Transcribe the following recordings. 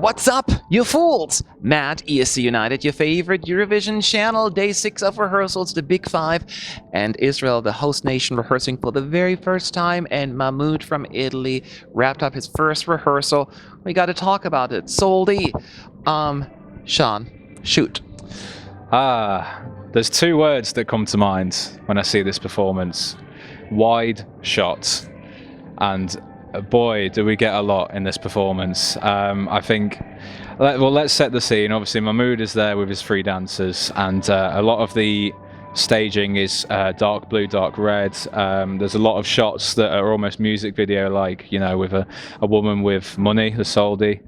What's up, you fools? Matt, ESC United, your favorite Eurovision channel, day 6 of rehearsals, the Big Five, and Israel, the host nation, rehearsing for the very first time, and Mahmood from Italy wrapped up his first rehearsal. We got to talk about it. Soldi. Sean, shoot. There's two words that come to mind when I see this performance. Wide shots. And boy, do we get a lot in this performance. I think, let's set the scene. Obviously, Mahmood is there with his three dancers, and a lot of the staging is dark blue, dark red. There's a lot of shots that are almost music video-like, you know, with a woman with money, the Soldi.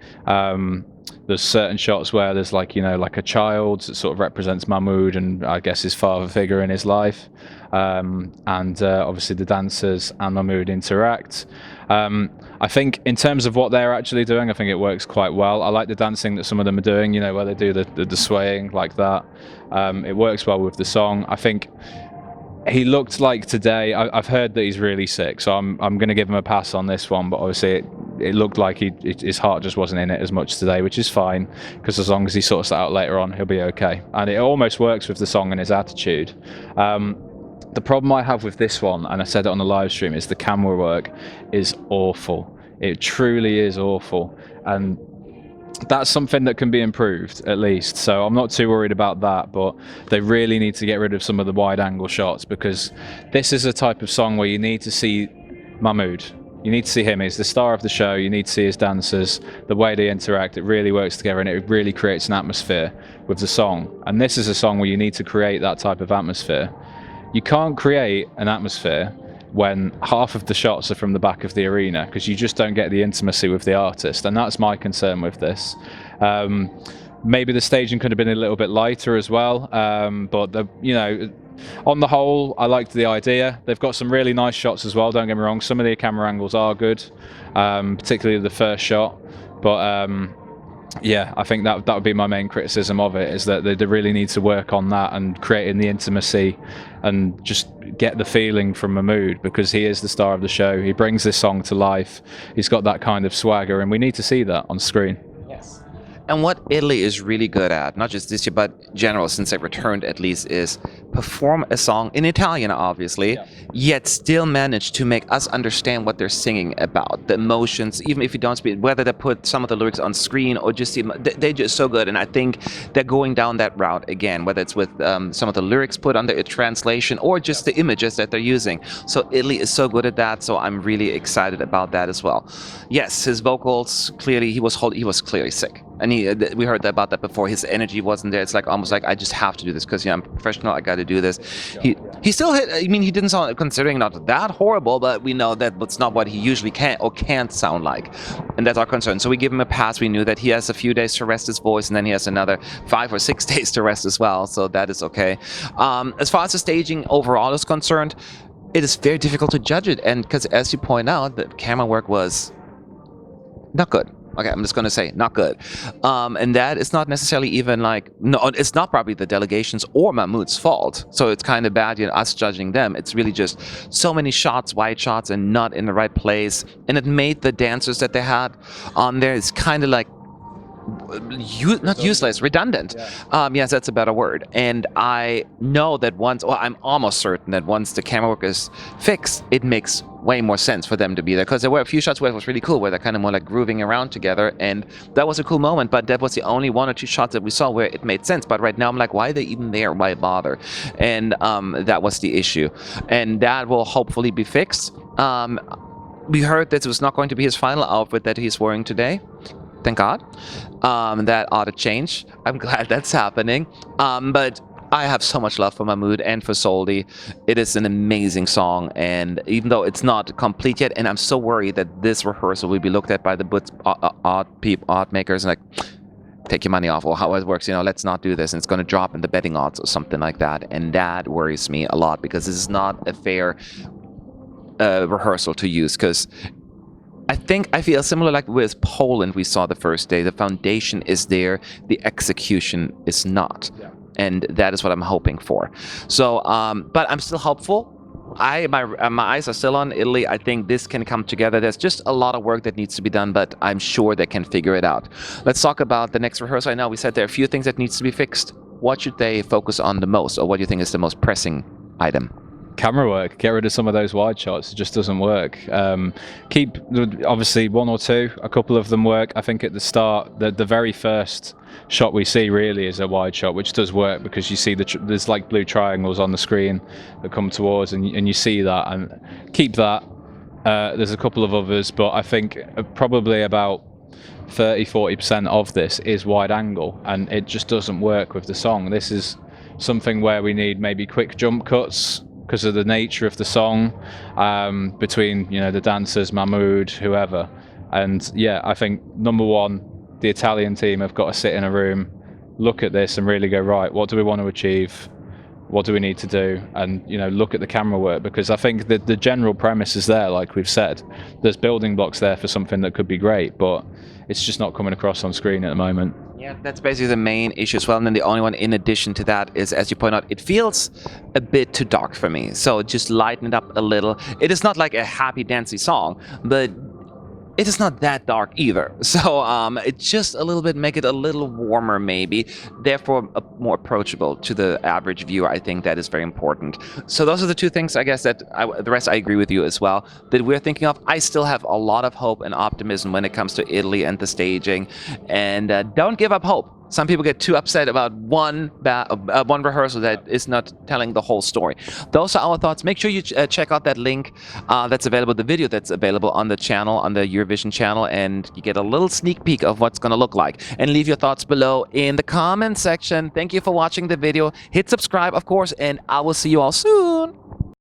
There's certain shots where there's like a child that sort of represents Mahmood and I guess his father figure in his life. Obviously the dancers and Mahmood interact. I think in terms of what they're actually doing, I think it works quite well. I like the dancing that some of them are doing, you know, where they do the swaying like that. It works well with the song. I think he looked like today, I've heard that he's really sick, so I'm going to give him a pass on this one, but obviously it looked like his heart just wasn't in it as much today, which is fine, because as long as he sorts that out later on, he'll be okay. And it almost works with the song and his attitude. The problem I have with this one, and I said it on the live stream, is the camera work is awful. It truly is awful. And that's something that can be improved, at least. So I'm not too worried about that, but they really need to get rid of some of the wide angle shots, because this is a type of song where you need to see Mahmood. You need to see him. He's the star of the show. You need to see his dancers, the way they interact. It really works together, and it really creates an atmosphere with the song. And this is a song where you need to create that type of atmosphere. You can't create an atmosphere when half of the shots are from the back of the arena, because you just don't get the intimacy with the artist, and that's my concern with this. Maybe the staging could have been a little bit lighter as well, but on the whole, I liked the idea. They've got some really nice shots as well, don't get me wrong. Some of the camera angles are good, particularly the first shot, but yeah, I think that would be my main criticism of it, is that they really need to work on that and creating the intimacy and just get the feeling from Mahmood, because he is the star of the show. He brings this song to life. He's got that kind of swagger, and we need to see that on screen. Yes. And what Italy is really good at, not just this year, but general, since they returned at least, is perform a song in Italian, obviously, yet still manage to make us understand what they're singing about, the emotions, even if you don't speak, whether they put some of the lyrics on screen or just, they're just so good. And I think they're going down that route again, whether it's with some of the lyrics put under a translation or just the images that they're using. So Italy is so good at that, so I'm really excited about that as well. Yes, his vocals, clearly, he was clearly sick. And we heard about that before. His energy wasn't there. It's like almost like, I just have to do this because I'm professional. I got to do this. He still hit. I mean, he didn't sound, considering not that horrible, but we know that that's not what he usually can or can't sound like, and that's our concern. So we give him a pass. We knew that he has a few days to rest his voice, and then he has another 5 or 6 days to rest as well. So that is okay. As far as the staging overall is concerned, it is very difficult to judge it, and because as you point out, the camera work was not good. Okay, I'm just going to say not good. And that is not necessarily even it's not probably the delegations or Mahmood's fault. So it's kind of bad, us judging them. It's really just so many shots, wide shots, and not in the right place. And it made the dancers that they had on there, it's kind of like, not useless, redundant. Yes, that's a better word. And I know that I'm almost certain that once the camera work is fixed, it makes way more sense for them to be there, because there were a few shots where it was really cool, where they're kind of more like grooving around together, and that was a cool moment, but that was the only 1 or 2 shots that we saw where it made sense. But right now I'm like, why are they even there? Why bother? And that was the issue, and that will hopefully be fixed. We heard that it was not going to be his final outfit that he's wearing today. Thank God. That ought to change. I'm glad that's happening. But I have so much love for Mahmood and for Soldi. It is an amazing song, and even though it's not complete yet, and I'm so worried that this rehearsal will be looked at by the odd makers and like, take your money off, or how it works, let's not do this, and it's going to drop in the betting odds or something like that. And that worries me a lot, because this is not a fair rehearsal to use, because I feel similar like with Poland we saw the first day. The foundation is there, the execution is not. And that is what I'm hoping for. So, but I'm still hopeful. my eyes are still on Italy. I think this can come together. There's just a lot of work that needs to be done, but I'm sure they can figure it out. Let's talk about the next rehearsal. I know we said there are a few things that needs to be fixed. What should they focus on the most, or what do you think is the most pressing item? Camera work. Get rid of some of those wide shots. It just doesn't work. Keep obviously one or two. A couple of them work. I think at the start, the very first shot we see really is a wide shot, which does work because you see there's like blue triangles on the screen that come towards, and you see that, and keep that. There's a couple of others, but I think probably about 30-40% of this is wide angle, and it just doesn't work with the song. This is something where we need maybe quick jump cuts because of the nature of the song, between the dancers, Mahmood, whoever. And yeah, I think number one, the Italian team have got to sit in a room, look at this and really go, right, what do we want to achieve? What do we need to do? And look at the camera work, because I think that the general premise is there, like we've said. There's building blocks there for something that could be great, but it's just not coming across on screen at the moment. Yeah, that's basically the main issue as well. And then the only one in addition to that is, as you point out, it feels a bit too dark for me. So just lighten it up a little. It is not like a happy, dancey song, but it is not that dark either. So it just a little bit, make it a little warmer maybe, therefore more approachable to the average viewer. I think that is very important. So those are the two things, I guess, that the rest I agree with you as well, that we're thinking of. I still have a lot of hope and optimism when it comes to Italy and the staging, and don't give up hope. Some people get too upset about one rehearsal that is not telling the whole story. Those are our thoughts. Make sure you check out that link that's available, the video that's available on the channel, on the Eurovision channel, and you get a little sneak peek of what's going to look like. And leave your thoughts below in the comment section. Thank you for watching the video. Hit subscribe, of course, and I will see you all soon.